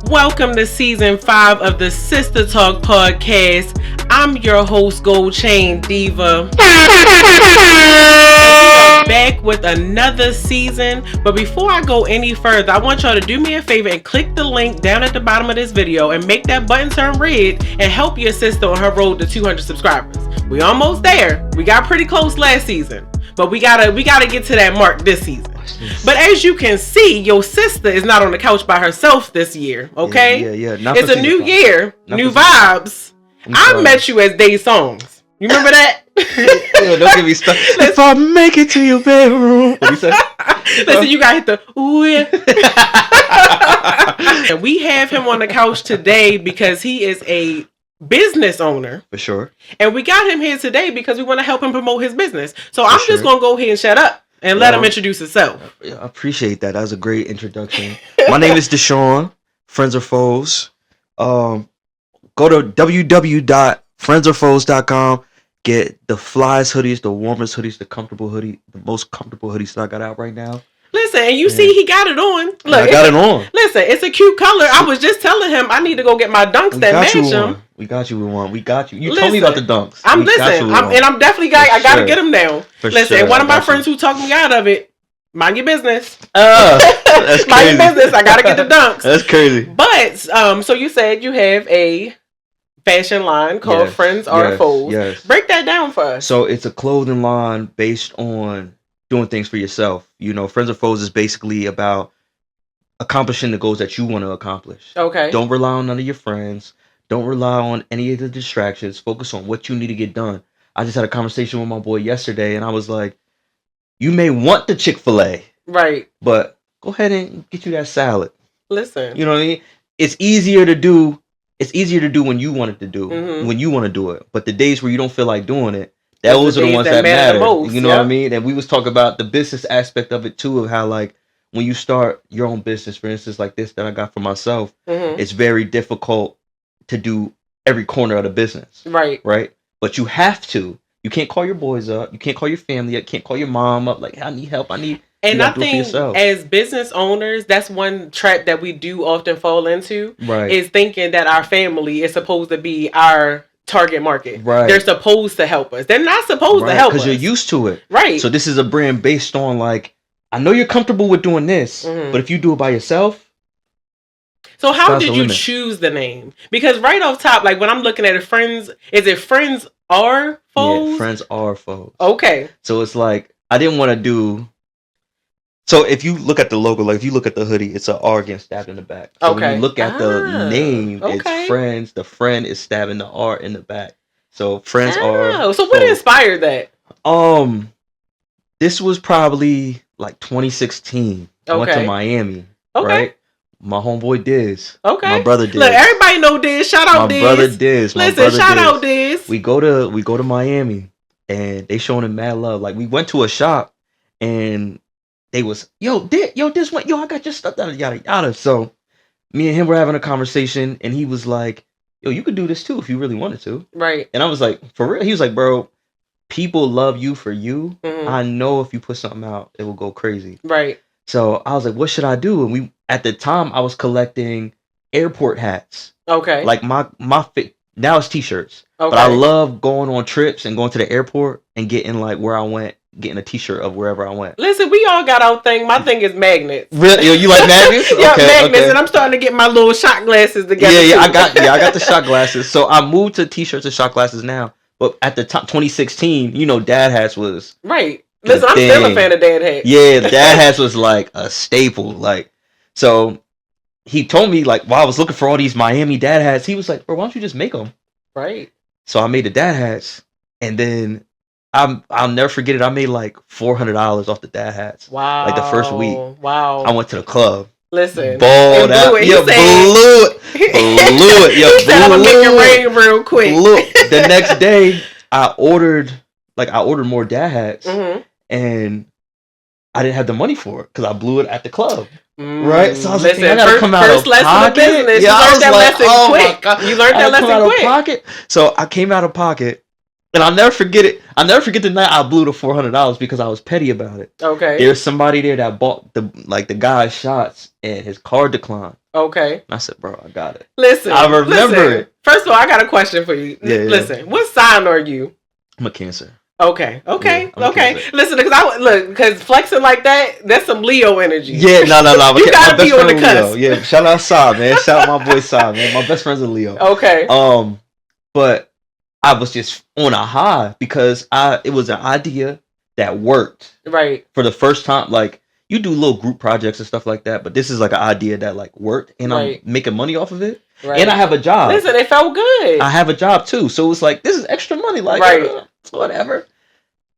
Welcome to season 5 of the Sistah Talk podcast. I'm your host, Gold Chain Diva. We are back with another season. But before I go any further, I want y'all to do me a favor and click the link down at the bottom of this video and make that button turn red and help your sister on her road to 200 subscribers. We almost there. We got pretty close last season, but we gotta get to that mark this season. But as you can see, your sister is not on the couch by herself this year, okay? Yeah. It's a new year, new vibes. I met you as Day Songs. You remember that? Don't get me started. If I make it to your bedroom. What you say? Listen, you got hit the ooh yeah. And we have him on the couch today because he is a business owner. For sure. And we got him here today because we want to help him promote his business. So I'm just going to go ahead and shut up and let him introduce himself. I appreciate that. That was a great introduction. My name is Deshawn, Friends or Foes. Go to www.friendsorfoes.com. Get the flyest hoodies, the warmest hoodies, the most comfortable hoodies that I got out right now. Listen, and you see he got it on. Look, I got it on. Listen, it's a cute color. I was just telling him I need to go get my dunks that match him. We got you with one. We got you. You told me about the dunks. I'm definitely I gotta get them now. One of my friends who talked me out of it. Mind your business. That's crazy. Mind your business. I gotta get the dunks. That's crazy. But so you said you have a fashion line called Friends or Foes. Yes. Break that down for us. So it's a clothing line based on doing things for yourself. You know, Friends or Foes is basically about accomplishing the goals that you want to accomplish. Okay. Don't rely on none of your friends. Don't rely on any of the distractions. Focus on what you need to get done. I just had a conversation with my boy yesterday, and I was like, you may want the Chick-fil-A. Right. But go ahead and get you that salad. Listen. You know what I mean? It's easier to do when you want it to do, when you want to do it. But the days where you don't feel like doing it, those are the ones that matter. Most, you know what I mean? And we was talking about the business aspect of it too, of how like when you start your own business, for instance, like this that I got for myself, it's very difficult to do every corner of the business. Right. But you have to. You can't call your boys up. You can't call your family up. You can't call your mom up. Like, I need help. And I think as business owners, that's one trap that we do often fall into. Right. Is thinking that our family is supposed to be our target market. Right. They're supposed to help us. They're not supposed to help us. Because you're used to it. Right. So this is a brand based on like, I know you're comfortable with doing this, but if you do it by yourself. So how did you choose the name? Because right off top, like when I'm looking at it, Friends, is it Friends or Foes? Yeah, Friends are Foes. Okay. So it's like, I didn't want to do. So if you look at the logo, like if you look at the hoodie, it's an R getting stabbed in the back. So when you look at the name, it's Friends. The friend is stabbing the R in the back. So Friends are. So what inspired that? This was probably like 2016. I went to Miami. Right? My homeboy Diz. My brother Diz. Look, everybody know Diz. Shout out Diz. My brother Diz. Listen, shout out Diz. We go to Miami and they showing him mad love. Like we went to a shop and they was, Diz went, I got your stuff, yada yada. So me and him were having a conversation and he was like, you could do this too if you really wanted to. Right. And I was like, for real? He was like, bro, people love you for you. I know if you put something out, it will go crazy. Right. So I was like, what should I do? And at the time I was collecting airport hats. Okay. Like my now it's t-shirts. Okay. But I love going on trips and going to the airport and getting like where I went, getting a t-shirt of wherever I went. Listen, we all got our thing. My thing is magnets. Really? You like magnets? Yeah, magnets. And I'm starting to get my little shot glasses together. Yeah, I got the shot glasses. So I moved to t-shirts and shot glasses now. But at the time, 2016, dad hats was right. Listen, I'm still a fan of dad hats. Yeah, dad hats was like a staple. Like, so he told me like while I was looking for all these Miami dad hats, he was like, "Bro, why don't you just make them?" Right. So I made the dad hats, and then I'll never forget it. I made like $400 off the dad hats. Wow. Like the first week. Wow. I went to the club. Listen. Balled out. Blew it. Yeah, blew it. I'm gonna make it rain real quick. The next day, I ordered more dad hats, and I didn't have the money for it because I blew it at the club. Right? So I was like, I gotta come out of pocket. Business. Yeah, you learned that lesson quick. You learned that lesson quick. Pocket. So I came out of pocket. And I'll never forget it. I'll never forget the night I blew the $400 because I was petty about it. Okay. There's somebody there that bought the guy's shots and his card declined. Okay. And I said, bro, I got it. Listen. I remember it. First of all, I got a question for you. Yeah, listen, what sign are you? I'm a Cancer. Okay. Listen, because flexing like that's some Leo energy. Yeah, no. You gotta be on the cusp. Leo. Yeah, shout out Saab, man. Shout out my boy Saab, man. My best friend's a Leo. Okay. But I was just on a high because it was an idea that worked. Right. For the first time, like you do little group projects and stuff like that, but this is like an idea that like worked, and I'm making money off of it. Right. And I have a job. Listen, it felt good. I have a job too, so it was like this is extra money. Like, whatever.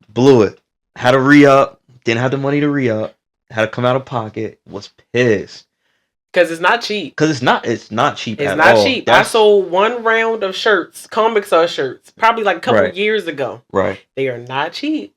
Blew it. Had to re-up. Didn't have the money to re-up. Had to come out of pocket. Was pissed. Because it's not cheap. It's not cheap it's at not all. Cheap. I sold one round of shirts, Comic Sans shirts, probably like a couple of years ago. Right. They are not cheap.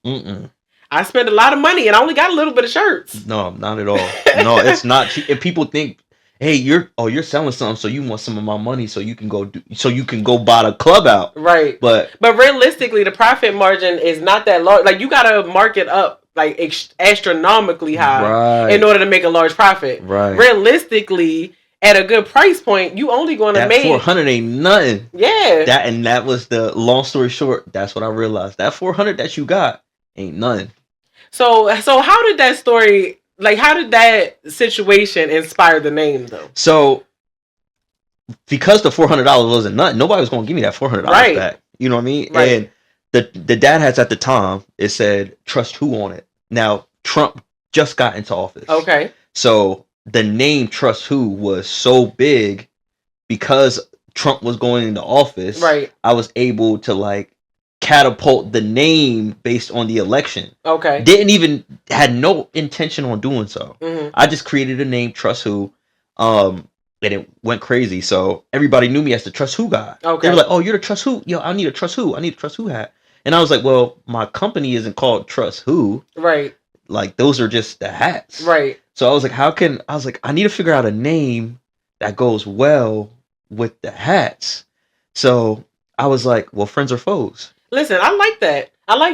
I spent a lot of money and I only got a little bit of shirts. No, not at all. No, it's not cheap. And people think, hey, you're selling something, so you want some of my money so you can go buy the club out. Right. But realistically, the profit margin is not that large. Like you gotta mark it up like astronomically high in order to make a large profit. Right. Realistically, at a good price point, you only going to make $400 ain't nothing. Yeah. That was the long story short. That's what I realized. That $400 that you got ain't nothing. So how did that story? Like, how did that situation inspire the name, though? So, because the $400 wasn't nothing, nobody was going to give me that $400 back. You know what I mean? Right. And the dad hats at the time, it said, trust who on it. Now, Trump just got into office. Okay. So, the name Trust Who was so big because Trump was going into office. Right. I was able to, like, catapult the name based on the election. Okay. Had no intention on doing so. Mm-hmm. I just created a name, Trust Who, and it went crazy. So everybody knew me as the Trust Who guy. Okay. They were like, "Oh, you're the Trust Who? Yo, I need a Trust Who. I need a Trust Who hat." And I was like, "Well, my company isn't called Trust Who. Right. Like those are just the hats. Right. So I was like, I need to figure out a name that goes well with the hats. So I was like, well, friends or foes. Listen, I like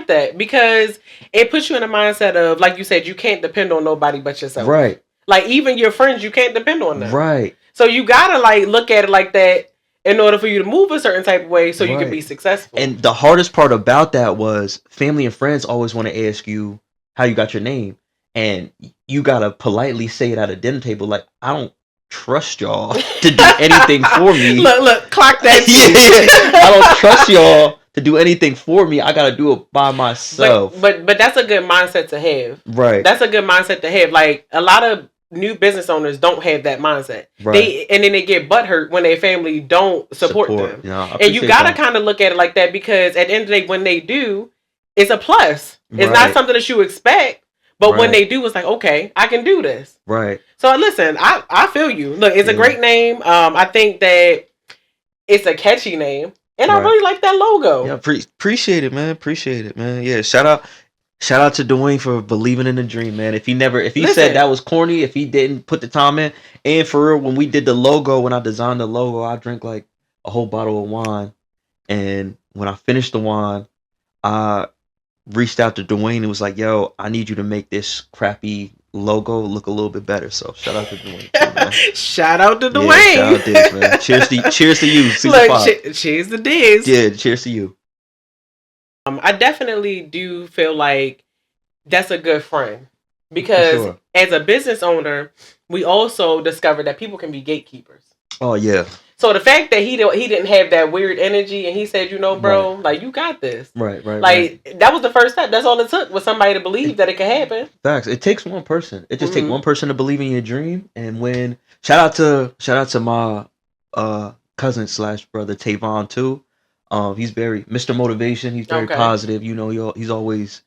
that because it puts you in a mindset of, like you said, you can't depend on nobody but yourself. Right. Like even your friends, you can't depend on them. Right. So you gotta like look at it like that in order for you to move a certain type of way so you can be successful. And the hardest part about that was family and friends always want to ask you how you got your name. And you gotta politely say it at a dinner table, like, I don't trust y'all to do anything for me. Look, clock that. Yeah. I don't trust y'all to do anything for me. I gotta do it by myself. But that's a good mindset to have. Right. That's a good mindset to have. Like a lot of new business owners don't have that mindset. Right. And then they get butthurt when their family don't support them. Yeah, and you gotta kind of look at it like that because at the end of the day, when they do, it's a plus. It's not something that you expect. But when they do, it's like, okay, I can do this. Right. So listen, I feel you. Look, it's a great name. I think that it's a catchy name. And I really like that logo. Yeah, appreciate it, man. Yeah, shout out to Dwayne for believing in the dream, man. If he said that was corny, if he didn't put the time in, and for real, when we did the logo, when I designed the logo, I drank like a whole bottle of wine. And when I finished the wine, I reached out to Dwayne and was like, yo, I need you to make this crappy logo look a little bit better. So shout out to Dwayne too, man. Shout out to Dwayne. Shout out Diz, man. Cheers to you. Look, cheers to Diz. Yeah, cheers to you. I definitely do feel like that's a good friend because as a business owner, we also discovered that people can be gatekeepers. Oh yeah. So the fact that he didn't have that weird energy and he said, you know, bro, like you got this. Right. Like that was the first step. That's all it took was somebody to believe that it could happen. Facts. It takes one person. It just takes one person to believe in your dream. And when shout out to my cousin / brother Tavon too. He's very Mr. Motivation. He's very positive. You know, he's always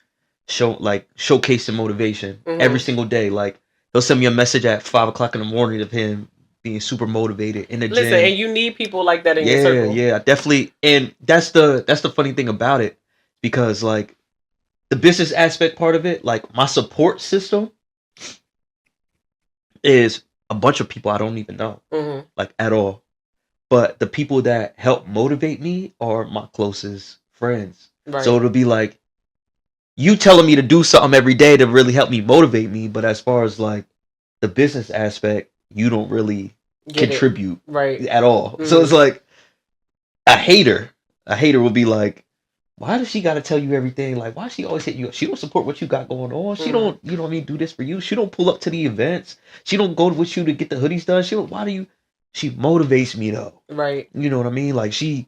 showcasing motivation every single day. Like he'll send me a message at 5:00 in the morning of him being super motivated in the gym. Listen, and you need people like that in your circle. Yeah, definitely. And that's the funny thing about it, because like the business aspect part of it, like my support system is a bunch of people I don't even know, like at all. But the people that help motivate me are my closest friends. Right. So it'll be like you telling me to do something every day to really help me motivate me, but as far as like the business aspect, you don't really contribute at all. So it's like a hater will be like, why does she got to tell you everything? Like, why she always hit you up? She don't support what you got going on. She don't, you know what I mean, do this for you. She don't pull up to the events. She don't go with you to get the hoodies done. She motivates me though. Right. You know what I mean? Like, she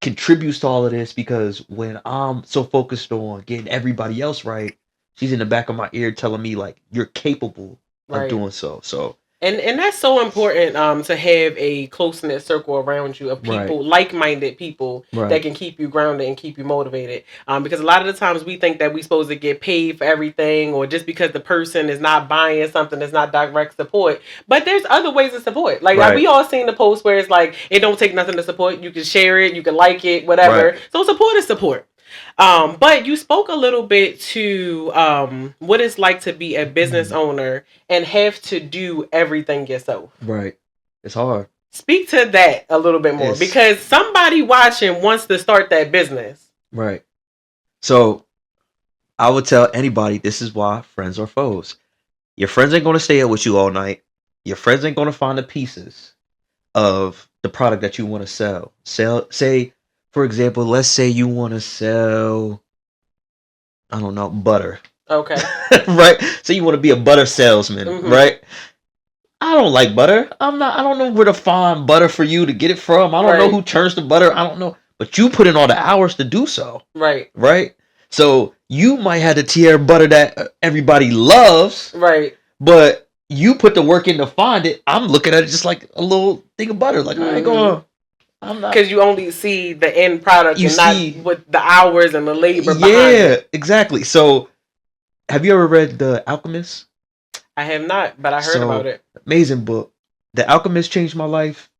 contributes to all of this because when I'm so focused on getting everybody else right, she's in the back of my ear telling me like, you're capable of doing so. So. And that's so important to have a close-knit circle around you of people, like-minded people that can keep you grounded and keep you motivated. Because a lot of the times we think that we're supposed to get paid for everything, or just because the person is not buying something, it's not direct support. But there's other ways to support. Like we all seen the post where it's like, it don't take nothing to support. You can share it, you can like it, whatever. So support is support. But you spoke a little bit to what it's like to be a business owner and have to do everything yourself. Right. It's hard. Speak to that a little bit more, because somebody watching wants to start that business. Right. So I would tell anybody, this is why friends are foes. Your friends ain't going to stay up with you all night. Your friends ain't going to find the pieces of the product that you want to sell. Say, for example, let's say you want to sell, I don't know, butter. Okay. Right? So you want to be a butter salesman, right? I don't like butter. I don't know where to find butter for you to get it from. I don't know who churns the butter. I don't know. But you put in all the hours to do so. Right. Right? So you might have the tier butter that everybody loves. Right. But you put the work in to find it. I'm looking at it just like a little thing of butter. Like, I ain't going to. Because you only see the end product and not with the hours and the labor behind it. Yeah, exactly. So, have you ever read The Alchemist? I have not, but I heard about it. Amazing book. The Alchemist changed my life,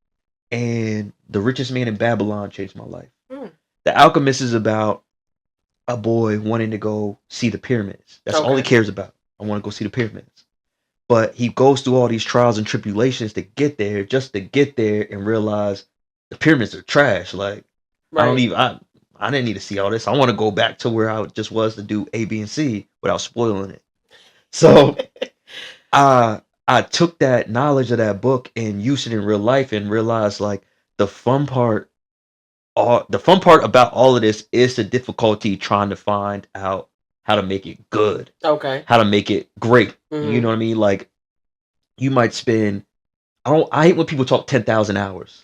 and The Richest Man in Babylon changed my life. The Alchemist is about a boy wanting to go see the pyramids. That's all he cares about. I want to go see the pyramids. But he goes through all these trials and tribulations to get there, just to get there and realize the pyramids are trash. Like, I didn't need to see all this. I want to go back to where I just was to do A, B, and C without spoiling it. So I took that knowledge of that book and used it in real life and realized like the fun part about all of this is the difficulty trying to find out how to make it good. Okay. How to make it great. You know what I mean? Like, you might spend, I hate when people talk 10,000 hours.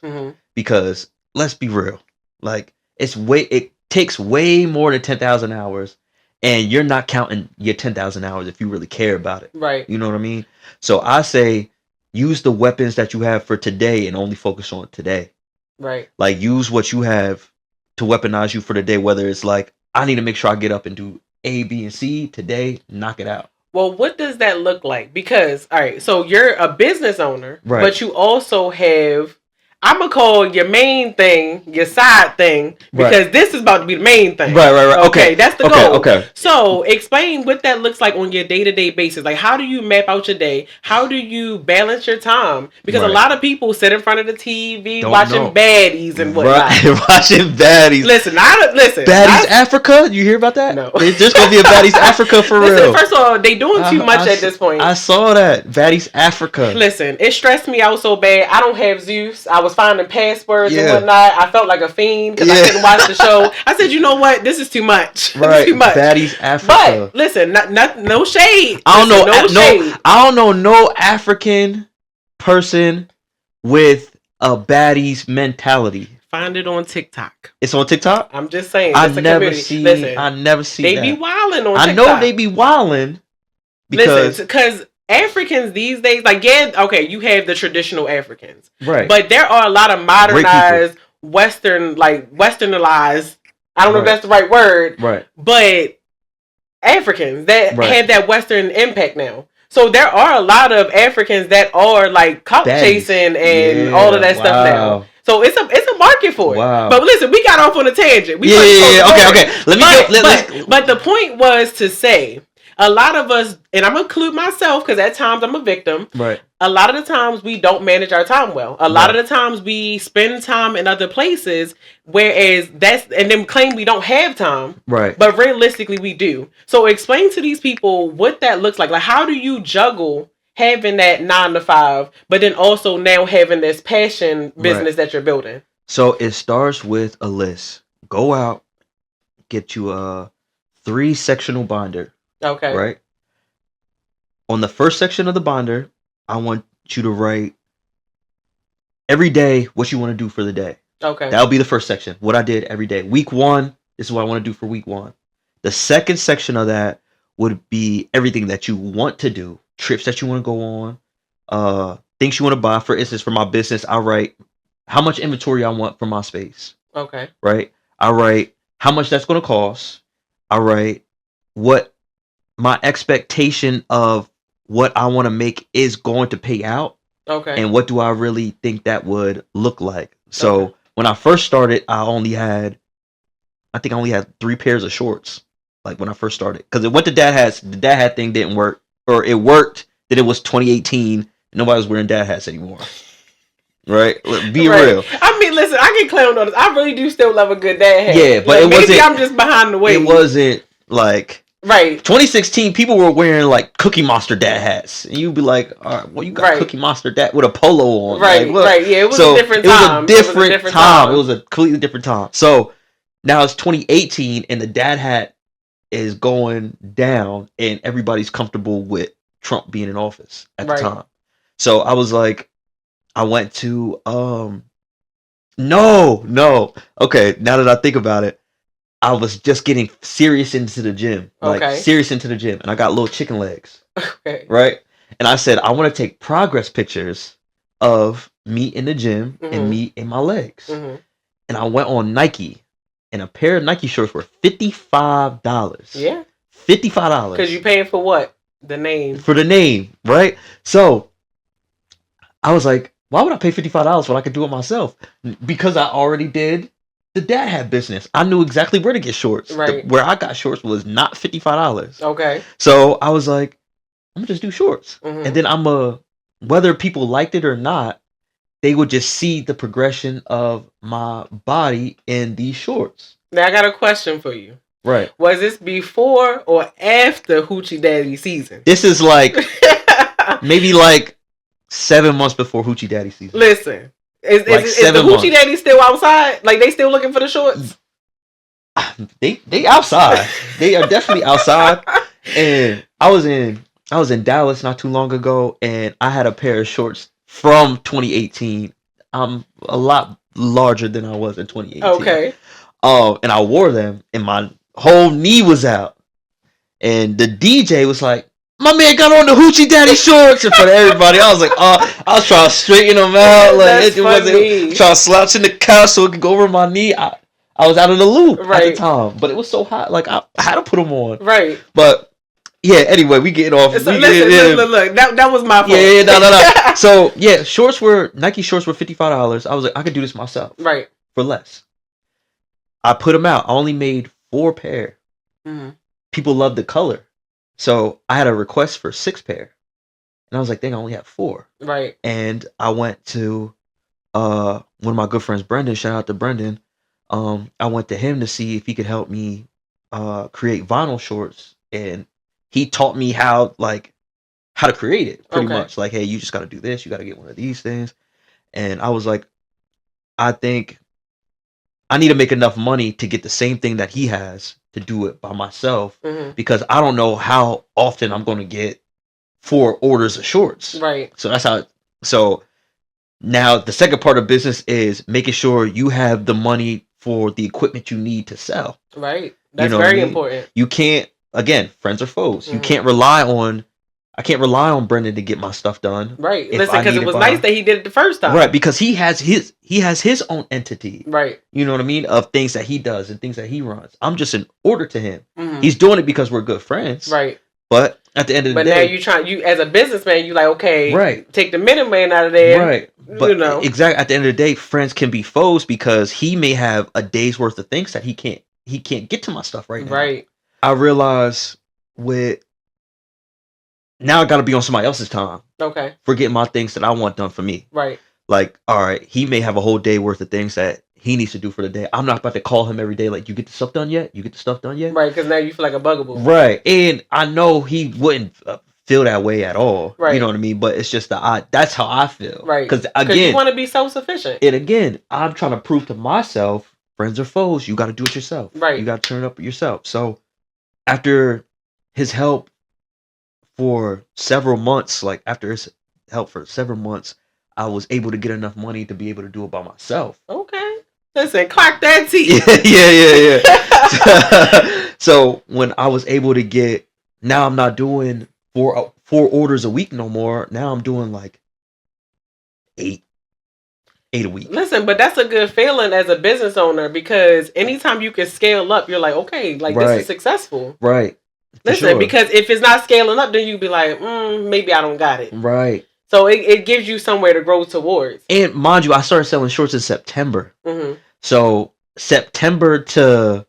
Because let's be real, like it takes way more than 10,000 hours, and you're not counting your 10,000 hours if you really care about it. Right. You know what I mean? So I say use the weapons that you have for today and only focus on today. Right. Like, use what you have to weaponize you for the day. Whether it's like, I need to make sure I get up and do A, B, and C today. Knock it out. Well, what does that look like? Because all right, so you're a business owner, but you also have, I'm going to call your main thing your side thing, because this is about to be the main thing. Right. Okay, that's the goal. Okay. So explain what that looks like on your day-to-day basis. Like, how do you map out your day? How do you balance your time? Because a lot of people sit in front of the TV watching baddies and whatnot. Watching baddies. Listen. Baddies Africa? You hear about that? No. There's going to be a Baddies Africa for real. First of all, they doing too much at this point. I saw that. Baddies Africa. Listen, it stressed me out so bad. I don't have Zeus. I was finding passwords and whatnot. I felt like a fiend because I couldn't watch the show. I said, you know what? This is too much. Right. This is too much. Baddies Africa. But listen, no shade. I don't know no African person with a baddies mentality. Find it on TikTok. It's on TikTok? I'm just saying. I never see they that. Be wilding on TikTok. I know they be wilding because Africans these days, like, you have the traditional Africans, right? But there are a lot of modernized, westernized. I don't know if that's the right word, right? But Africans that have that Western impact now. So there are a lot of Africans that are like cop chasing and all of that stuff now. So it's a market for it. Wow. But listen, we got off on a tangent. Okay. But the point was to say, a lot of us, and I'm going to include myself because at times I'm a victim. Right. A lot of the times we don't manage our time well. A lot of the times we spend time in other places, whereas and then claim we don't have time. Right. But realistically we do. So explain to these people what that looks like. Like, how do you juggle having that 9 to 5, but then also now having this passion business that you're building? So it starts with a list. Go out, get you a 3-sectional binder. Okay. Right? On the first section of the binder, I want you to write every day what you want to do for the day. Okay. That'll be the first section. What I did every day. Week 1, this is what I want to do for week 1. The second section of that would be everything that you want to do, trips that you want to go on, things you want to buy. For instance, for my business, I write how much inventory I want for my space. Okay. Right? I write how much that's going to cost. I write what my expectation of what I want to make is going to pay out. Okay. And what do I really think that would look like? So when I first started, I think I only had 3 pairs of shorts. Like when I first started, because what the dad hat thing didn't work, or it worked. Then it was 2018. Nobody was wearing dad hats anymore. Right? Be real. I mean, listen, I get clowned on this. I really do still love a good dad hat. Yeah, but like, maybe I'm just behind the wave. It wasn't like right. 2016. People were wearing like Cookie Monster dad hats, and you'd be like, "All right, well, you got Cookie Monster dad with a polo on." Right, like, right. Yeah, it was a different time. It was a different time. It was a completely different time. So now it's 2018, and the dad hat is going down, and everybody's comfortable with Trump being in office at the time. So I was like, I went to no. Okay, now that I think about it, I was just getting serious into the gym. Serious into the gym, and I got little chicken legs. Okay. Right? And I said, I want to take progress pictures of me in the gym and me in my legs. And I went on Nike, and a pair of Nike shorts were $55. Yeah. $55. Because you paying for what? The name. For the name, right? So I was like, why would I pay $55 when I could do it myself? Because I already did the dad hat business. I knew exactly where to get shorts. Right. Where I got shorts was not $55. Okay. So I was like, I'm gonna just do shorts. And then whether people liked it or not, they would just see the progression of my body in these shorts. Now I got a question for you. Right. Was this before or after Hoochie Daddy season? This is like maybe like 7 months before Hoochie Daddy season. Listen, is the Hoochie Daddy still outside? Like they still looking for the shorts? They outside. They are definitely outside. And I was in Dallas not too long ago, and I had a pair of shorts from 2018. I'm a lot larger than I was in 2018. Okay. And I wore them, and my whole knee was out. And the DJ was like, "My man got on the Hoochie Daddy shorts," in front of everybody. I was like, I was trying to straighten them out. Like it wasn't trying to slouch in the couch so it could go over my knee. I was out of the loop at the time, but it was so hot. Like I had to put them on. Right. But yeah. Anyway, we getting off. So look. That was my fault. Yeah. No. So yeah, Nike shorts were $55. I was like, I could do this myself. Right. For less. I put them out. I only made 4 pair. People loved the color. So I had a request for 6 pair. And I was like, dang, I only have 4. Right. And I went to one of my good friends, Brendan. Shout out to Brendan. I went to him to see if he could help me create vinyl shorts. And he taught me how to create it pretty much. Like, hey, you just got to do this. You got to get one of these things. And I was like, I think I need to make enough money to get the same thing that he has to do it by myself, because I don't know how often I'm going to get 4 orders of shorts. Right. So that's how. So now the second part of business is making sure you have the money for the equipment you need to sell. Right. That's very important. You can't, again, friends or foes. You can't rely on. I can't rely on Brendan to get my stuff done. Right. Listen, because it was nice that he did it the first time. Right, because he has his own entity. Right. You know what I mean? Of things that he does and things that he runs. I'm just an order to him. He's doing it because we're good friends. Right. But at the end of the day. But now you as a businessman, you like, okay, right, take the middleman out of there. Right. But exactly, at the end of the day, friends can be foes because he may have a day's worth of things that he can't get to my stuff right now. Right. I realize now I got to be on somebody else's time. Okay. For getting my things that I want done for me. Right. Like, all right, he may have a whole day worth of things that he needs to do for the day. I'm not about to call him every day like, you get the stuff done yet? You get the stuff done yet? Right, because now you feel like a bugaboo. Right. And I know he wouldn't feel that way at all. Right. You know what I mean? But it's just that's how I feel. Right. Because again, you want to be self-sufficient. And again, I'm trying to prove to myself, friends or foes, you got to do it yourself. Right. You got to turn it up yourself. So after his help for several months, I was able to get enough money to be able to do it by myself. Okay. Listen, clock that T. Yeah. So when I was able to get, now I'm not doing four orders a week no more. Now I'm doing like eight a week. Listen, but that's a good feeling as a business owner, because anytime you can scale up, you're like, okay, like this is successful. Right. Listen, because if it's not scaling up, then you'd be like, maybe I don't got it. Right. So it gives you somewhere to grow towards. And mind you, I started selling shorts in September. Mm-hmm. So September to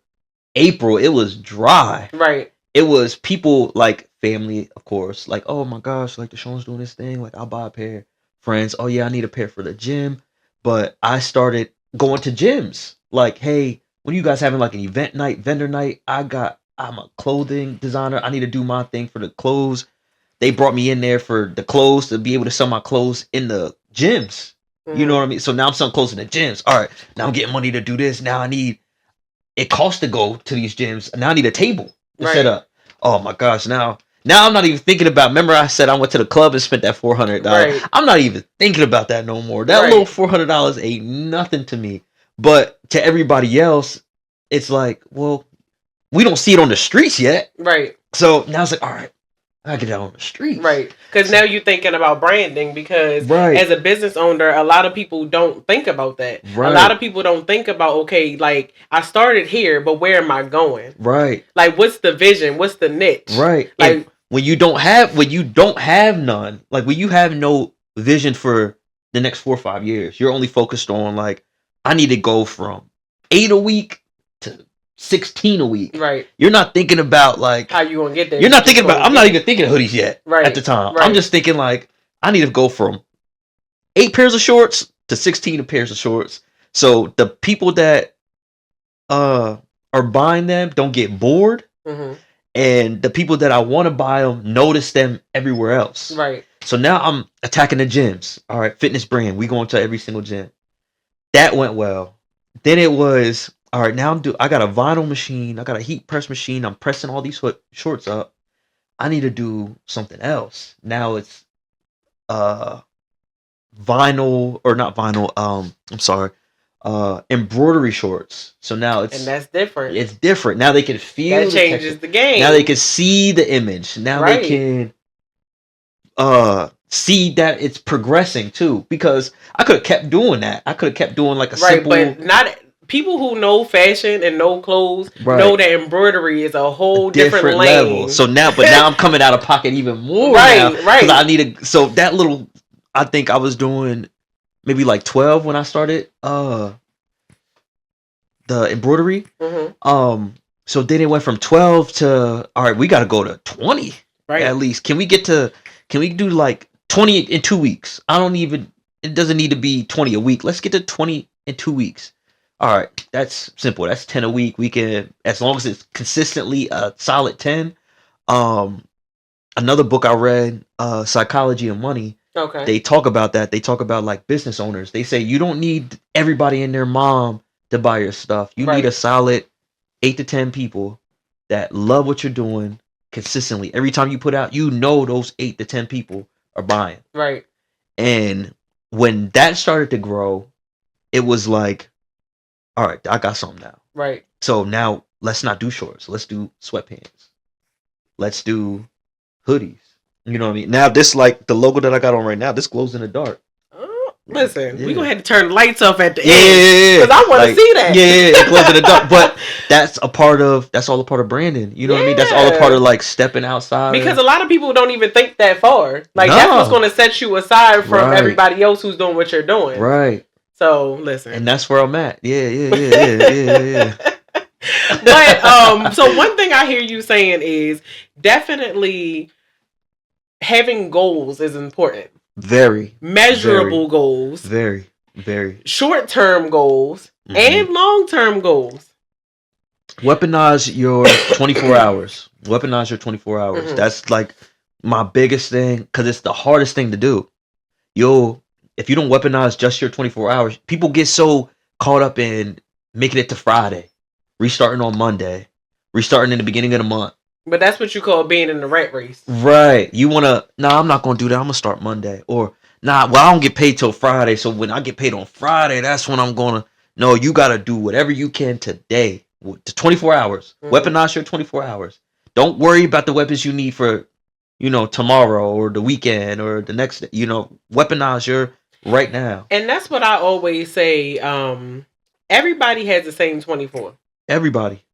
April, it was dry. Right. It was people like family, of course, like, oh my gosh, like Deshawn's doing this thing, like I'll buy a pair. Friends, oh yeah, I need a pair for the gym. But I started going to gyms. Like, hey, when you guys having like an event night, vendor night, I'm a clothing designer. I need to do my thing for the clothes. They brought me in there for the clothes to be able to sell my clothes in the gyms. Mm-hmm. You know what I mean? So now I'm selling clothes in the gyms. All right, now I'm getting money to do this. Now it costs to go to these gyms. Now I need a table to set up. Oh my gosh, now I'm not even thinking about, remember I said I went to the club and spent that $400. Right. I'm not even thinking about that no more. That little $400 ain't nothing to me. But to everybody else, it's like, well, we don't see it on the streets yet. Right. So now it's like, all right, I get out on the streets. Right. Because now you're thinking about branding, because as a business owner, a lot of people don't think about that. Right. A lot of people don't think about, okay, like I started here, but where am I going? Right. Like, what's the vision? What's the niche? Right. Like, and when you don't have none, like when you have no vision for the next 4 or 5 years, you're only focused on like, I need to go from 8 a week to 16 a week. Right. You're not thinking about like how you gonna get there. You're not thinking about. I'm not even thinking of hoodies yet. Right. At the time, I'm just thinking like I need to go from 8 pairs of shorts to 16 pairs of shorts. So the people that are buying them don't get bored, and the people that I want to buy them notice them everywhere else. Right. So now I'm attacking the gyms. All right, fitness brand. We going to every single gym. That went well. Then it was, all right, now I got a vinyl machine. I got a heat press machine. I'm pressing all these shorts up. I need to do something else. Now it's vinyl, or not vinyl. I'm sorry. Embroidery shorts. So now and that's different. It's different. Now they can feel that changes the game. Now they can see the image. Now they can see that it's progressing too, because I could have kept doing that. I could have kept doing like a simple, but not people who know fashion and know clothes know that embroidery is a whole different level. So now, but now I'm coming out of pocket even more now, because I need to. So that little, I think I was doing maybe like 12 when I started the embroidery. So then it went from 12 to, all right, we got to go to 20 at least. Can we do like 20 in 2 weeks? It doesn't need to be 20 a week. Let's get to 20 in 2 weeks. All right, that's simple. That's 10 a week. We can, as long as it's consistently a solid 10. Another book I read, Psychology of Money. Okay. They talk about that. They talk about like business owners. They say you don't need everybody and their mom to buy your stuff. You need a solid 8 to 10 people that love what you're doing consistently. Every time you put out, those 8 to 10 people are buying. Right. And when that started to grow, it was like, all right, I got something now. Right. So now let's not do shorts. Let's do sweatpants. Let's do hoodies. You know what I mean? Now this, like the logo that I got on right now, this glows in the dark. Listen, we're going to have to turn the lights off at the end. Yeah. Because I want to see that. Yeah, it glows in the dark. But that's all a part of branding. You know what I mean? That's all a part of like stepping outside. Because a lot of people don't even think that far. Like that's what's going to set you aside from everybody else who's doing what you're doing. Right. So listen. And that's where I'm at. Yeah. But so one thing I hear you saying is definitely having goals is important. Very. Measurable goals. Very. Short-term goals and long-term goals. Weaponize your 24 hours. That's like my biggest thing, because it's the hardest thing to do. If you don't weaponize just your 24 hours, people get so caught up in making it to Friday, restarting on Monday, restarting in the beginning of the month. But that's what you call being in the rat race. Right. You want to, I'm not going to do that. I'm going to start Monday. Or, I don't get paid till Friday. So when I get paid on Friday, that's when I'm going to. No, you got to do whatever you can today. To 24 hours. Mm-hmm. Weaponize your 24 hours. Don't worry about the weapons you need for, tomorrow or the weekend or the next day. Weaponize your right now. And that's what I always say. Everybody has the same 24. Everybody.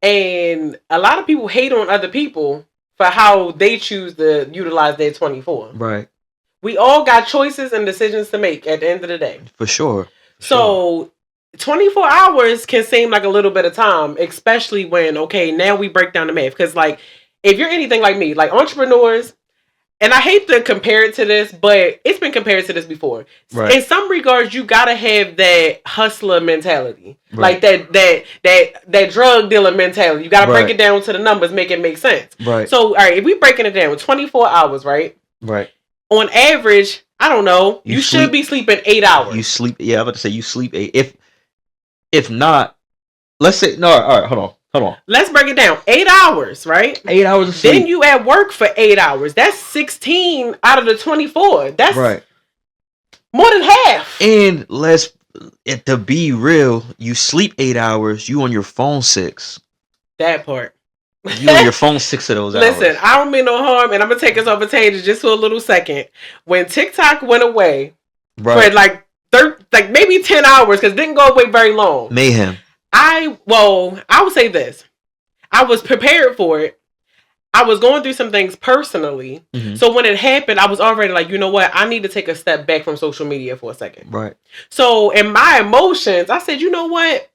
And a lot of people hate on other people for how they choose to utilize their 24. Right. We all got choices and decisions to make at the end of the day. For sure. 24 hours can seem like a little bit of time, especially when, now we break down the math. Because, if you're anything like me, like entrepreneurs, and I hate to compare it to this, but it's been compared to this before. Right. In some regards, you gotta have that hustler mentality, right. Like that drug dealer mentality. You gotta break it down to the numbers, make it make sense. Right. So, all right, if we breaking it down, 24 hours, right? Right. On average, I don't know. You should be sleeping 8 hours. You sleep. Yeah, I'm about to say you sleep 8. If not, let's say no. All right, hold on. Let's break it down. 8 hours, right? 8 hours of sleep. Then you at work for 8 hours. That's 16 out of the 24. That's right. More than half. And to be real, you sleep 8 hours. You on your phone 6. That part. You on your phone 6 of those hours. Listen, I don't mean no harm, and I'm gonna take us off a tangent just for a little second. When TikTok went away, for maybe 10 hours, because it didn't go away very long. Mayhem. I would say this. I was prepared for it. I was going through some things personally. Mm-hmm. So when it happened, I was already like, you know what? I need to take a step back from social media for a second. Right. So in my emotions, I said, you know what?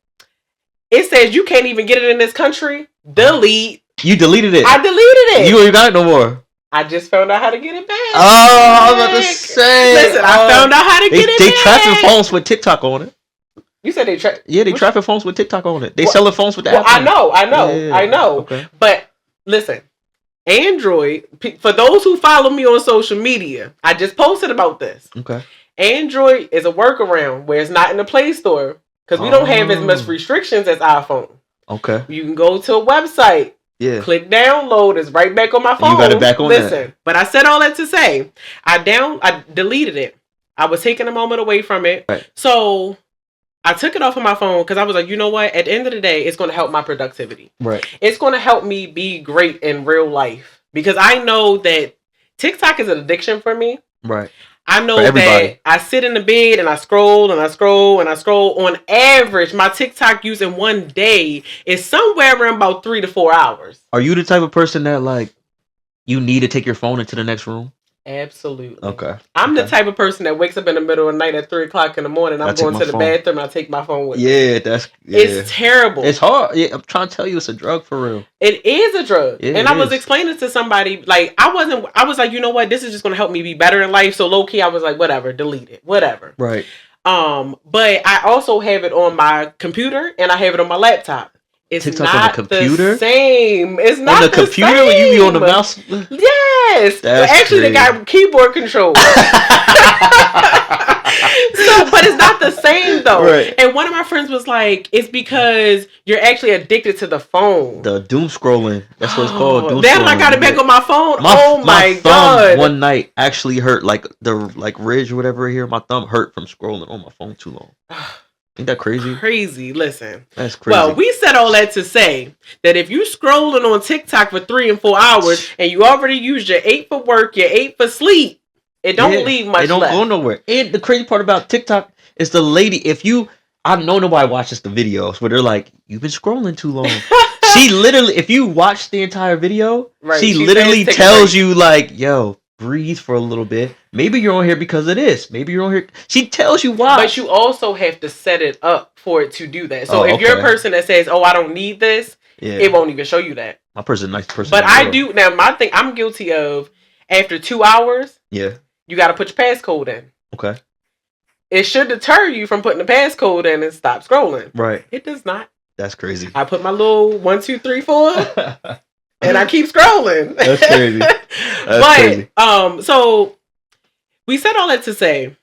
It says you can't even get it in this country. Delete. You deleted it. I deleted it. You ain't got it no more. I just found out how to get it back. Oh, I was about to say. Listen, I found out how to get it back. They trapping phones with TikTok on it. You said they trap? Yeah, they trapping phones with TikTok on it. They selling phones with the app. I know. Okay. But listen, Android, for those who follow me on social media, I just posted about this. Okay. Android is a workaround where it's not in the Play Store because we don't have as much restrictions as iPhone. Okay. You can go to a website. Yeah. Click download. It's right back on my phone. You got it back on. Listen, but I said all that to say, I deleted it. I was taking a moment away from it. Right. So I took it off of my phone because I was like, you know what? At the end of the day, it's going to help my productivity. Right. It's going to help me be great in real life because I know that TikTok is an addiction for me. Right. I know that I sit in the bed and I scroll and I scroll and I scroll. On average, my TikTok use in one day is somewhere around about 3 to 4 hours. Are you the type of person that you need to take your phone into the next room? Absolutely. Okay. I'm the type of person that wakes up in the middle of the night at 3 o'clock in the morning. I'm going to the bathroom and I take my phone with me. It's terrible. It's hard. Yeah, I'm trying to tell you, it's a drug for real. It is a drug. Yeah, and I was explaining to somebody, I was like, you know what? This is just going to help me be better in life. So low key, I was like, whatever, delete it. Whatever. Right. But I also have it on my computer and I have it on my laptop. It's TikTok not on the computer? The same. It's not on the computer same. When you be on the mouse? Yes. Actually, they got keyboard control. But it's not the same though. Right. And one of my friends was like, it's because you're actually addicted to the phone. The doom scrolling. That's what it's called. Doom then scrolling. I got it back on my phone. My God. Thumb one night actually hurt, the ridge or whatever here. My thumb hurt from scrolling on my phone too long. Ain't that crazy? Crazy. Listen. That's crazy. Well, we said all that to say that if you scrolling on TikTok for 3 and 4 hours and you already used your 8 for work, your 8 for sleep, it don't leave much left. It don't go nowhere. And the crazy part about TikTok is the lady, I know nobody watches the videos where they're like, you've been scrolling too long. She literally, if you watch the entire video, she literally tells you yo, breathe for a little bit. Maybe you're on here because of this. Maybe you're on here. She tells you why. But you also have to set it up for it to do that. So if you're a person that says, I don't need this, it won't even show you that. My person's a nice person. But I do. Now, my thing, I'm guilty of, after 2 hours, you got to put your passcode in. Okay. It should deter you from putting the passcode in and stop scrolling. Right. It does not. That's crazy. I put my little 1, 2, 3, 4. and I keep scrolling. That's crazy. That's crazy. So we said all that to say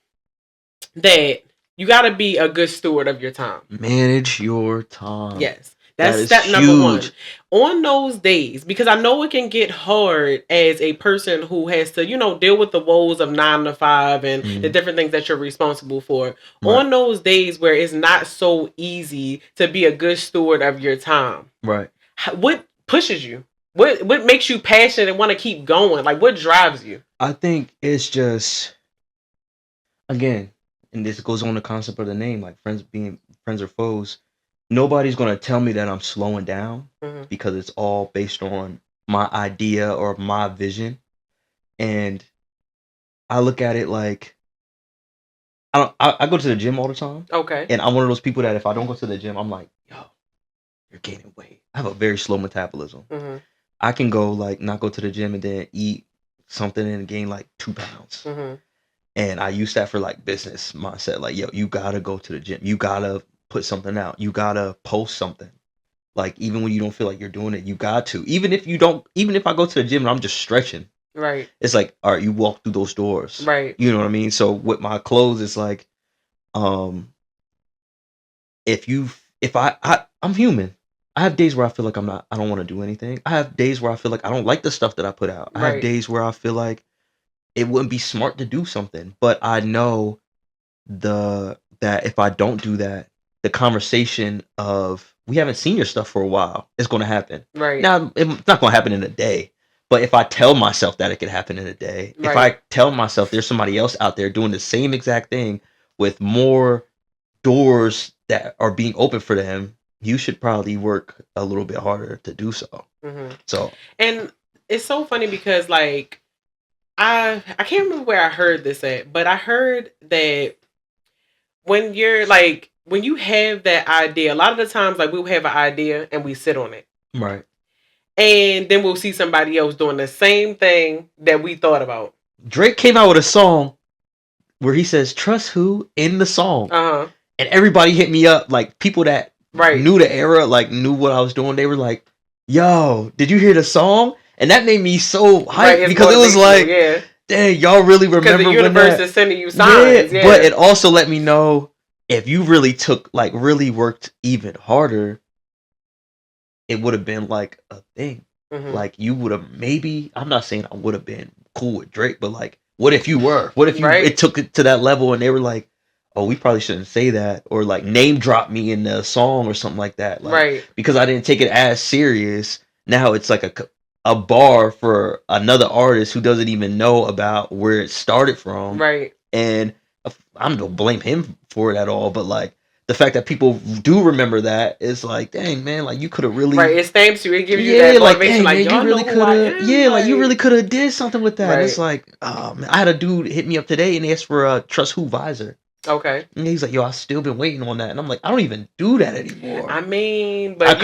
that you got to be a good steward of your time. Manage your time. Yes. That's step number one. On those days, because I know it can get hard as a person who has to, deal with the woes of 9 to 5 and the different things that you're responsible for. Right. On those days where it's not so easy to be a good steward of your time. Right. What pushes you? What makes you passionate and want to keep going? Like, what drives you? I think it's just, again, and this goes on the concept of the name, like friends being friends or foes. Nobody's going to tell me that I'm slowing down because it's all based on my idea or my vision. And I look at it like, I go to the gym all the time. Okay. And I'm one of those people that if I don't go to the gym, I'm like, yo, you're gaining weight. I have a very slow metabolism. I can go not go to the gym and then eat something and gain 2 pounds. And I use that for business mindset. Like, yo, you got to go to the gym. You got to put something out. You gotta post something. Even when you don't feel like you're doing it, you got to. Even if I go to the gym and I'm just stretching, right? It's like, all right, you walk through those doors, right? You know what I mean? So with my clothes, it's like, if I'm human. I have days where I feel like I don't want to do anything. I have days where I feel like I don't like the stuff that I put out. I have days where I feel like it wouldn't be smart to do something, but I know that if I don't do that, the conversation of we haven't seen your stuff for a while is going to happen. Right. Now, it's not going to happen in a day. But if I tell myself that it could happen in a day, if I tell myself there's somebody else out there doing the same exact thing with more doors that are being open for them, you should probably work a little bit harder to do so. So, and it's so funny because I can't remember where I heard this at, but I heard that when you're when you have that idea, a lot of the times, we'll have an idea and we sit on it. Right. And then we'll see somebody else doing the same thing that we thought about. Drake came out with a song where he says, trust who in the song. And everybody hit me up, people that knew the era, knew what I was doing. They were like, yo, did you hear the song? And that made me so hyped because it was dang, y'all really remember because the universe is sending you signs. Yeah. But it also let me know if you really took really worked even harder, it would have been a thing. You would have maybe, I'm not saying I would have been cool with Drake, but what if you were? What if you it took it to that level and they were like, oh, we probably shouldn't say that, or name drop me in the song or something like that. Because I didn't take it as serious. Now it's a bar for another artist who doesn't even know about where it started from. Right. And I don't blame him for it at all, but the fact that people do remember that is dang, man, you could have really it stamps you, it gives you that motivation, dang, man, you really could have you really could have did something with that. It's oh man, I had a dude hit me up today and asked for a Trust Who visor. Okay. And he's like, yo, I've still been waiting on that. And I'm like, I don't even do that anymore. I mean, but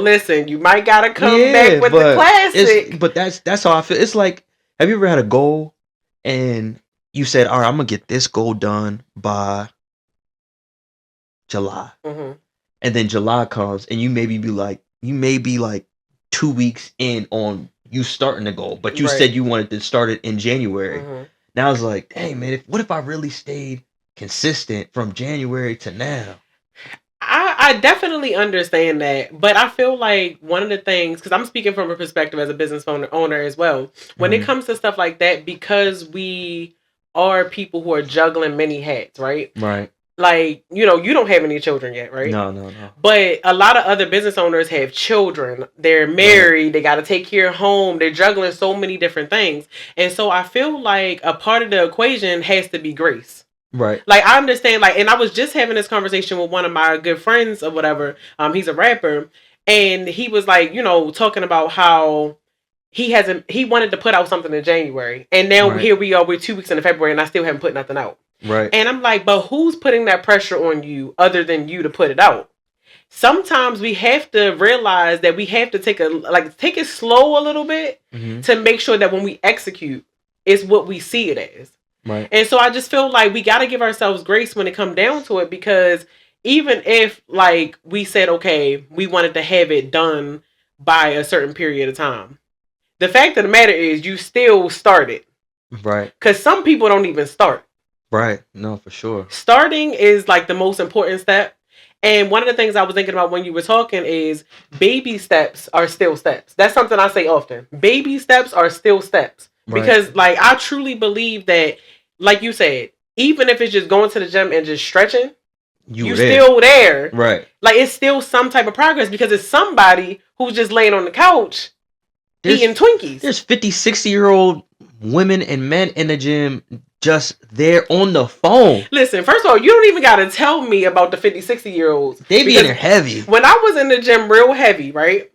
listen, you might gotta come back with the classic. But that's how I feel. It's have you ever had a goal and you said, all right, I'm gonna get this goal done by July. And then July comes and you may be 2 weeks in on you starting the goal, but you said you wanted to start it in January. Now it's dang, man, what if I really stayed consistent from January to now? I definitely understand that, but I feel like one of the things, because I'm speaking from a perspective as a business owner as well, when it comes to stuff like that, because we are people who are juggling many hats, right? Right. You don't have any children yet, right? No. But a lot of other business owners have children. They're married. They got to take care of home. They're juggling so many different things. And so I feel like a part of the equation has to be grace. Right. I understand, and I was just having this conversation with one of my good friends or whatever. He's a rapper. And he was talking about how he wanted to put out something in January. And now here we are, we're 2 weeks into February and I still haven't put nothing out. Right. And I'm like, but who's putting that pressure on you other than you to put it out? Sometimes we have to realize that we have to take it slow a little bit to make sure that when we execute, it's what we see it as. Right. And so I just feel like we got to give ourselves grace when it comes down to it, because even if we said, okay, we wanted to have it done by a certain period of time. The fact of the matter is you still started. Right. Because some people don't even start. Right. No, for sure. Starting is like the most important step. And one of the things I was thinking about when you were talking is baby steps are still steps. That's something I say often. Baby steps are still steps. Right. Because like I truly believe that, like you said, even if it's just going to the gym and just stretching, you're still there. Right. Like it's still some type of progress because it's somebody who's just laying on the couch eating Twinkies. There's 50, 60-year-old women and men in the gym just there on the phone. Listen, first of all, you don't even got to tell me about the 50, 60-year-olds. They be in there heavy. When I was in the gym real heavy, right?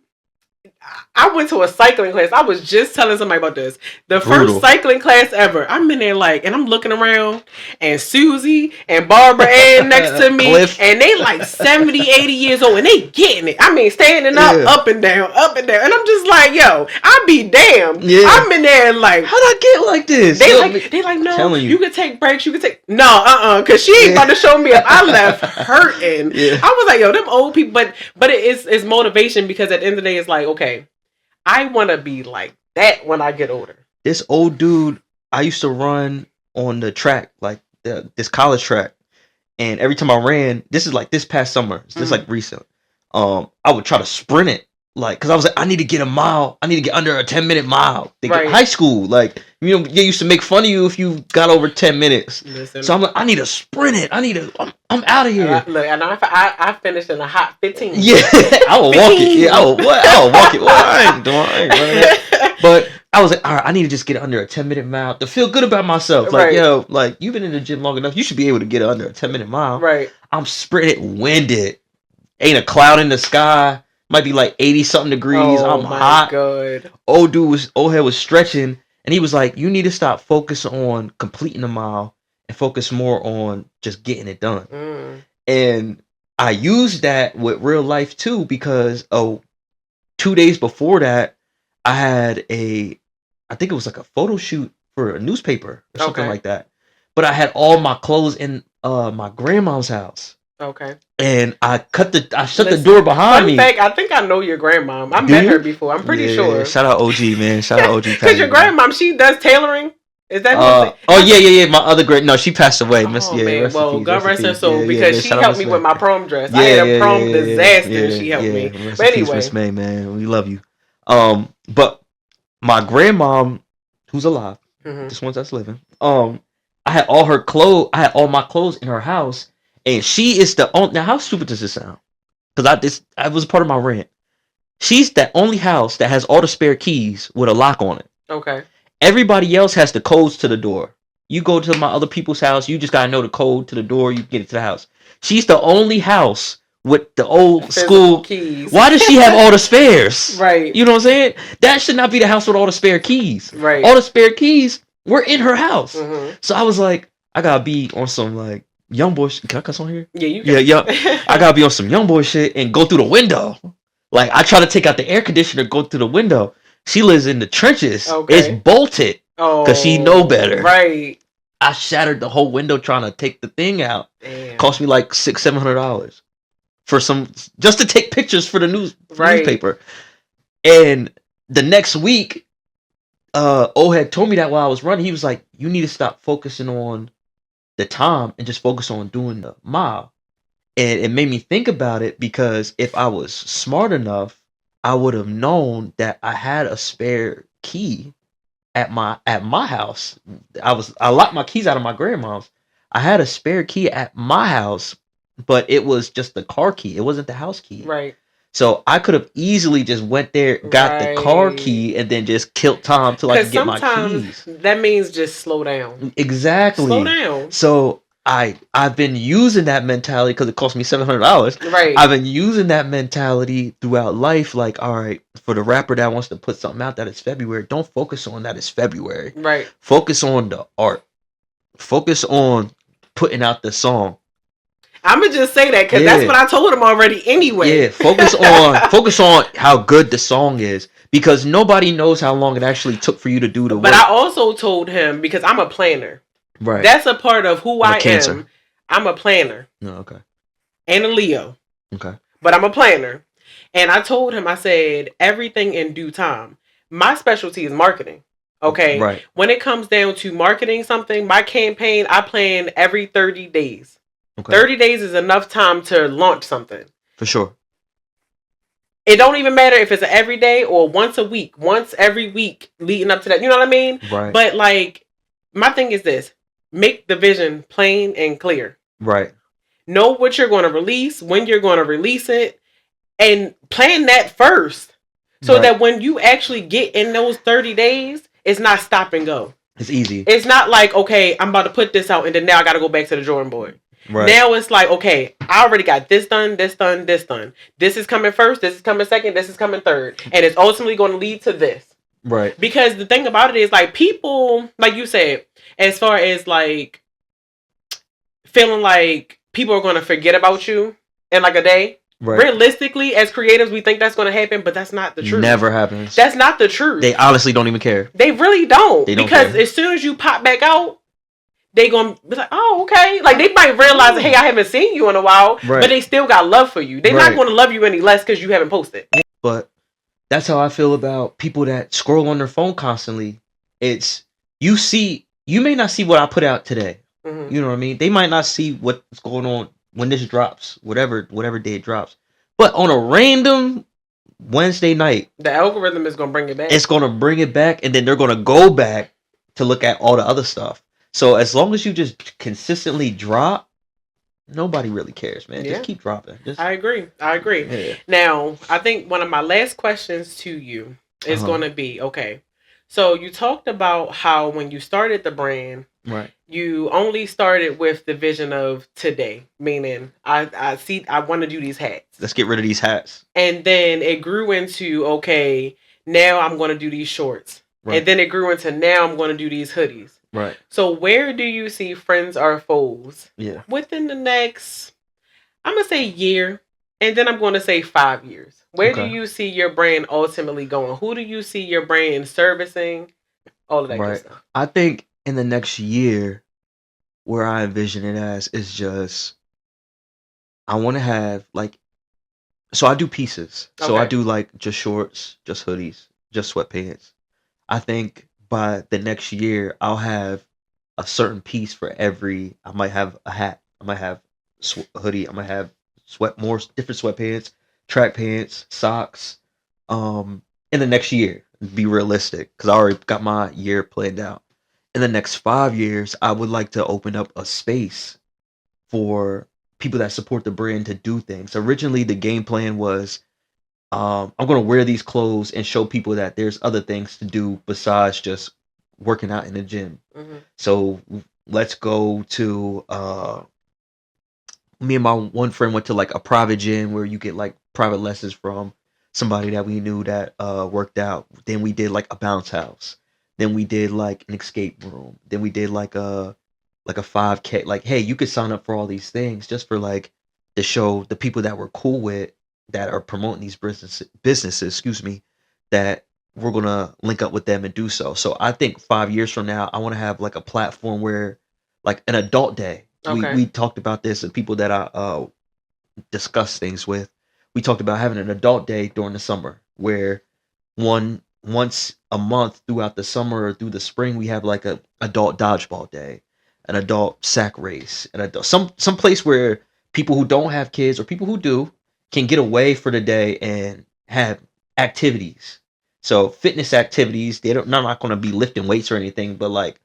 I went to a cycling class. I was just telling somebody about this. The first cycling class ever. I'm in there like, and I'm looking around, and Susie and Barbara Ann next to me, Cliff. And they like 70, 80 years old, and they getting it. I mean, standing up and down, up and down. And I'm just like, yo, I be damned. Yeah. I'm in there like, how'd I get like this? They like, no, you can take breaks. You can take, because she ain't about to show me if I left hurting. Yeah. I was like, yo, them old people, but it's motivation because at the end of the day, it's like, okay, I want to be like that when I get older. This old dude, I used to run on the track, like this college track. And every time I ran, this is like this past summer. This is like recent. I would try to sprint it. Like, cause I was like, I need to get a mile. I need to get under a 10-minute mile. Right. High school, like, you know, they used to make fun of you if you got over 10 minutes. Listen. So I'm like, I need to sprint it. I'm out of here. Look, and I finished in a hot 15. Yeah, I will walk it. Yeah, I will walk it. Well, I ain't running that. But I was like, all right, I need to just get under a 10-minute mile to feel good about myself. Like, right. Yo, like, you've been in the gym long enough. You should be able to get under a 10-minute mile. Right. I'm sprinting, winded. Ain't a cloud in the sky. Might be like 80-something degrees. Oh, I'm hot. God. Old head was stretching. And he was like, you need to stop focusing on completing the mile and focus more on just getting it done. And I used that with real life too, because 2 days before that, I had I think it was like a photo shoot for a newspaper or something like that. But I had all my clothes in my grandma's house. Okay. And I shut the door behind me. Fact, I think I know your grandmom. I met her before. I'm pretty sure. Shout out OG, man. Shout out OG. Because your grandmom, she does tailoring. Is that yeah. My other no, she passed away. Man. Well, God rest her soul, because she helped me with my prom dress. I had a prom disaster. She helped me. But anyway, Miss May, man, we love you. But my grandmom, who's alive, this one that's living. I had all her clothes. I had all my clothes in her house. And she is the only. Now, how stupid does this sound? Because I was part of my rant. She's the only house that has all the spare keys with a lock on it. Okay. Everybody else has the codes to the door. You go to my other people's house, you just gotta know the code to the door. You get it to the house. She's the only house with the old physical school keys. Why does she have all the spares? Right. You know what I'm saying? That should not be the house with all the spare keys. Right. All the spare keys were in her house. So I was like, I gotta be on some like young boy shit. Can I cuss on here? Yeah, you can. Yeah. I gotta be on some young boy shit and go through the window. Like, I try to take out the air conditioner, go through the window. She lives in the trenches. Okay. It's bolted. Because she know better. Right. I shattered the whole window trying to take the thing out. Damn. Cost me like $600-$700 for just to take pictures for the newspaper. And the next week, had told me that while I was running. He was like, you need to stop focusing on the time and just focus on doing the mile. And it made me think about it, because if I was smart enough, I would have known that I had a spare key at my house. I locked my keys out of my grandma's. I had a spare key at my house, but it was just the car key. It wasn't the house key. Right. So I could have easily just went there, got the car key, and then just killed time till I could get my keys. That means just slow down. Exactly. Slow down. So I've been using that mentality, because it cost me $700. Right. I've been using that mentality throughout life. Like, all right, for the rapper that wants to put something out that is February, don't focus on that it's February. Right. Focus on the art. Focus on putting out the song. I'm gonna just say that because that's what I told him already anyway. Yeah, focus on how good the song is, because nobody knows how long it actually took for you to do the work. But I also told him, because I'm a planner. Right. That's a part of who I am. I'm a planner. No, okay. And a Leo. Okay. But I'm a planner. And I told him, I said, everything in due time. My specialty is marketing. Okay. Right. When it comes down to marketing something, my campaign, I plan every 30 days. Okay. 30 days is enough time to launch something. For sure. It don't even matter if it's an everyday or once a week, once every week leading up to that. You know what I mean? Right. But like, my thing is this: make the vision plain and clear. Right. Know what you're going to release, when you're going to release it, and plan that first, so that when you actually get in those 30 days, it's not stop and go. It's easy. It's not like, okay, I'm about to put this out, and then now I got to go back to the drawing board. Right. Now it's like, okay, I already got this done, this done, this done. This is coming first, this is coming second, this is coming third. And it's ultimately going to lead to this. Right. Because the thing about it is, like, people, like you said, as far as, like, feeling like people are going to forget about you in, like, a day. Right. Realistically, as creatives, we think that's going to happen, but that's not the truth. Never happens. That's not the truth. They honestly don't even care. They really don't. They don't because care. As soon as you pop back out, they gonna be like, oh, okay. Like, they might realize, hey, I haven't seen you in a while, right. But they still got love for you. They're not going to love you any less because you haven't posted. But that's how I feel about people that scroll on their phone constantly. It's, you may not see what I put out today. Mm-hmm. You know what I mean? They might not see what's going on when this drops, whatever day it drops. But on a random Wednesday night, the algorithm is going to bring it back. It's going to bring it back, and then they're going to go back to look at all the other stuff. So as long as you just consistently drop, nobody really cares, man. Yeah. Just keep dropping. I agree. Yeah. Now, I think one of my last questions to you is going to be, okay, so you talked about how when you started the brand, right, you only started with the vision of today, meaning I want to do these hats. Let's get rid of these hats. And then it grew into, okay, now I'm going to do these shorts. Right. And then it grew into, now I'm going to do these hoodies. Right. So where do you see Friends Are Foes? Yeah. Within the next, I'm going to say year, and then I'm going to say 5 years. Where do you see your brand ultimately going? Who do you see your brand servicing? All of that good stuff. I think in the next year, where I envision it as is just, I want to have like, so I do pieces. So I do like just shorts, just hoodies, just sweatpants. I think by the next year, I'll have a certain piece for every. I might have a hat. I might have a hoodie. I might have more different sweatpants, track pants, socks. In the next year, be realistic, because I already got my year planned out. In the next 5 years, I would like to open up a space for people that support the brand to do things. Originally, the game plan was, I'm going to wear these clothes and show people that there's other things to do besides just working out in the gym. Mm-hmm. So let's go to, me and my one friend went to like a private gym where you get like private lessons from somebody that we knew that worked out. Then we did like a bounce house. Then we did like an escape room. Then we did like a 5K. Like, hey, you could sign up for all these things just for like to show the people that we're cool with that are promoting these businesses, that we're going to link up with them and do so. So I think 5 years from now, I want to have like a platform where like an adult day. Okay. We talked about this, and people that I discuss things with, we talked about having an adult day during the summer where once a month throughout the summer or through the spring, we have like a adult dodgeball day, an adult sack race, and some place where people who don't have kids or people who do can get away for the day and have activities. So fitness activities, they're not going to be lifting weights or anything, but like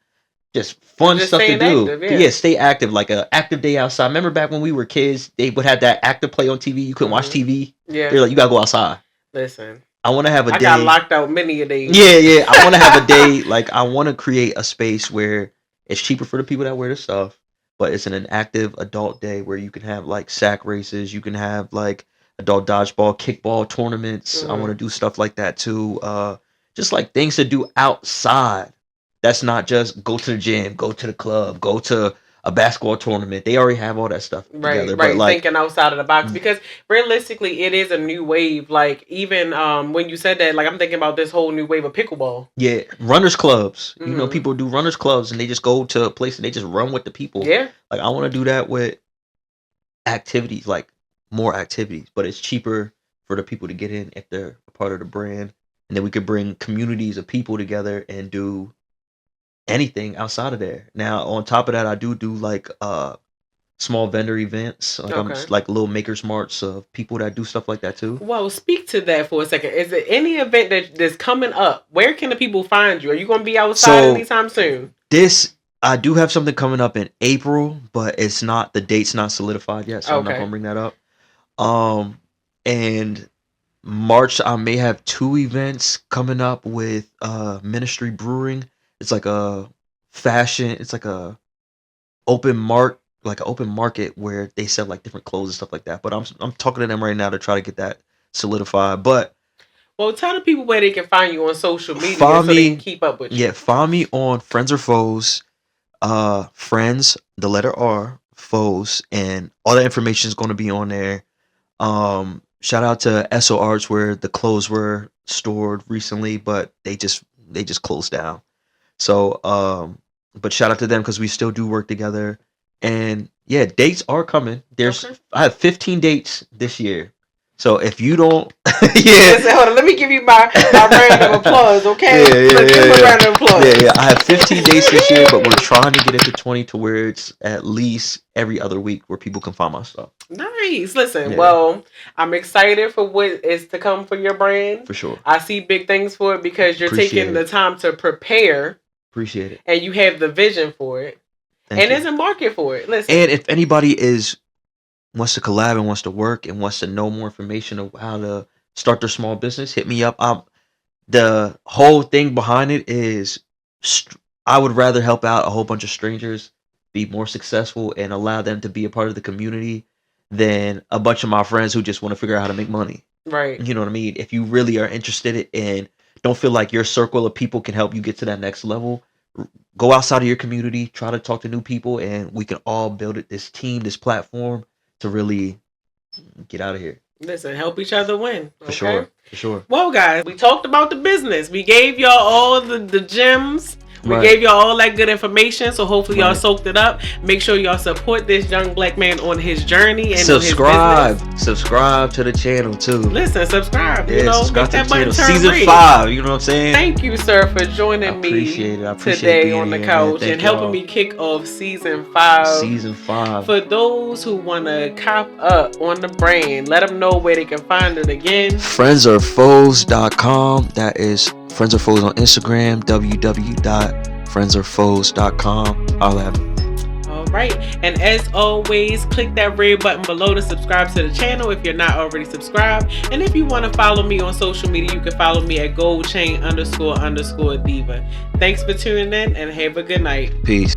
just fun stuff to do. Active, yeah, stay active, like an active day outside. Remember back when we were kids, they would have that active play on TV. You couldn't watch TV. Yeah. They're like, you got to go outside. Listen. I want to have a day. I got locked out many a day. Yeah. I want to have a day. Like, I want to create a space where it's cheaper for the people that wear the stuff, but it's an active adult day where you can have like sack races. You can have like adult dodgeball, kickball tournaments. Mm-hmm. I want to do stuff like that too. Just like things to do outside. That's not just go to the gym, go to the club, go to a basketball tournament. They already have all that stuff together. Right. Like, thinking outside of the box, because realistically, it is a new wave. Like, even when you said that, like, I'm thinking about this whole new wave of pickleball. Yeah, runners clubs. Mm-hmm. You know, people do runners clubs, and they just go to a place and they just run with the people. Yeah. Like, I want to do that with activities, like more activities, but it's cheaper for the people to get in if they're a part of the brand, and then we could bring communities of people together and do anything outside of there. Now, on top of that, I do like small vendor events, like I'm like little makers marts of people that do stuff like that too. Well, speak to that for a second. Is it any event that's coming up? Where can the people find you? Are you going to be outside anytime soon? I do have something coming up in April, but it's not, the date's not solidified yet, so I'm not gonna bring that up. And March, I may have 2 events coming up with Ministry Brewing. It's like a fashion, it's like a open market where they sell like different clothes and stuff like that. But I'm talking to them right now to try to get that solidified. But well, tell the people where they can find you on social media so they can keep up with you. Yeah, find me on Friends or Foes, Friends, the letter R, Foes, and all that information is going to be on there. Shout out to SO Arts where the clothes were stored recently, but they just closed down. So, but shout out to them because we still do work together. And yeah, dates are coming. I have 15 dates this year. So if you don't, Listen, hold on, let me give you my round of applause, okay? Round of applause. Yeah. I have 15 dates this year, but we're trying to get it to 20 to where it's at least every other week where people can find my stuff. Nice. Listen, well, I'm excited for what is to come for your brand. For sure. I see big things for it because you're taking the time to prepare. Appreciate it. And you have the vision for it. And there's a market for it. Listen. And if anybody wants to collab and wants to work and wants to know more information of how to start their small business, hit me up. The whole thing behind it is I would rather help out a whole bunch of strangers be more successful and allow them to be a part of the community than a bunch of my friends who just want to figure out how to make money. Right. You know what I mean? If you really are interested and don't feel like your circle of people can help you get to that next level, go outside of your community, try to talk to new people, and we can all build this team, this platform to really get out of here. Listen, help each other win. For sure. Well, guys, we talked about the business. We gave y'all all the gems. We gave y'all all that good information, so hopefully y'all soaked it up. Make sure y'all support this young black man on his journey and subscribe. On his business. Subscribe to the channel too. Listen, subscribe. You know, subscribe make that button turn Season red. 5. You know what I'm saying? Thank you, sir, for joining me today on the couch and helping me kick off season 5. Season 5. For those who want to cop up on the brand, let them know where they can find it again. friendsorfoes.com. That is Friends or Foes on Instagram. www.friendsorfoes.com. I'll have it. All right. And as always, click that red button below to subscribe to the channel if you're not already subscribed. And if you want to follow me on social media, you can follow me at Gold Chain __Diva. Thanks for tuning in and have a good night. Peace.